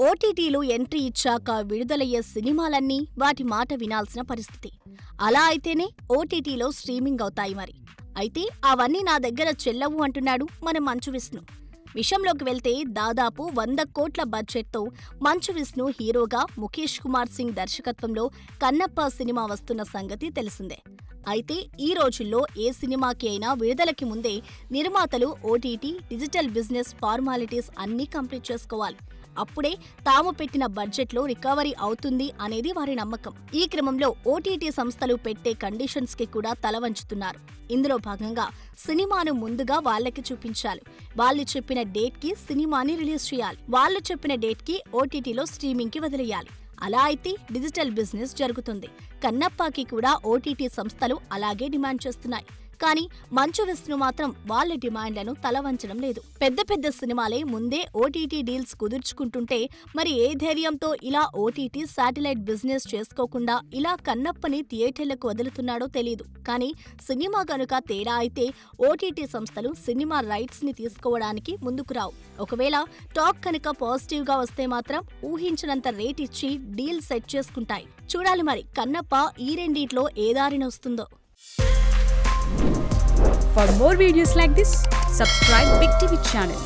ఓటీటీలు ఎంట్రీ ఇచ్చాక విడుదలయ్యే సినిమాలన్నీ వాటి మాట వినాల్సిన పరిస్థితి. అలా అయితేనే ఓటీటీలో స్ట్రీమింగ్ అవుతాయి మరి. అయితే అవన్నీ నా దగ్గర చెల్లవు అంటున్నాడు మన మంచు విష్ణు. విషయంలోకి వెళ్తే దాదాపు 100 కోట్ల బడ్జెట్తో మంచు విష్ణు హీరోగా ముఖేష్ కుమార్ సింగ్ దర్శకత్వంలో కన్నప్ప సినిమా వస్తున్న సంగతి తెలిసిందే. అయితే ఈ రోజుల్లో ఏ సినిమాకి అయినా విడుదలకి ముందే నిర్మాతలు ఓటీటీ, డిజిటల్ బిజినెస్ ఫార్మాలిటీస్ అన్నీ కంప్లీట్ చేసుకోవాలి. అప్పుడే తాము పెట్టిన బడ్జెట్లో రికవరీ అవుతుంది అనేది వారి నమ్మకం. ఈ క్రమంలో ఓటీటీ సంస్థలు పెట్టే కండిషన్స్ కి కూడా తల వంచుతున్నారు. ఇందులో భాగంగా సినిమాను ముందుగా వాళ్ళకి చూపించాలి. వాళ్ళు చెప్పిన డేట్ కి సినిమాని రిలీజ్ చేయాలి. వాళ్ళు చెప్పిన డేట్ కి ఓటీటీలో స్ట్రీమింగ్ కి వదిలేయాలి. అలా అయితే డిజిటల్ బిజినెస్ జరుగుతుంది. కన్నప్పకి కూడా ఓటీటీ సంస్థలు అలాగే డిమాండ్ చేస్తున్నాయి. కానీ మంచు విష్ణు మాత్రం వాళ్ళ డిమాండ్లను తలవంచడం లేదు. పెద్ద పెద్ద సినిమాలే ముందే ఓటీటీ డీల్స్ కుదుర్చుకుంటుంటే మరి ఏ ధైర్యంతో ఇలా ఓటీటీ శాటిలైట్ బిజినెస్ చేసుకోకుండా ఇలా కన్నప్పని థియేటర్లకు వదులుతున్నాడో తెలీదు. కానీ సినిమా కనుక తేడా అయితే ఓటీటీ సంస్థలు సినిమా రైట్స్ ని తీసుకోవడానికి ముందుకు రావు. ఒకవేళ టాక్ కనుక పాజిటివ్ గా వస్తే మాత్రం ఊహించినంత రేట్ ఇచ్చి డీల్ సెట్ చేసుకుంటాయి. చూడాలి మరి కన్నప్ప ఈ రెండిట్లో ఏ దారిన వస్తుందో. For more videos like this, subscribe Big TV channel.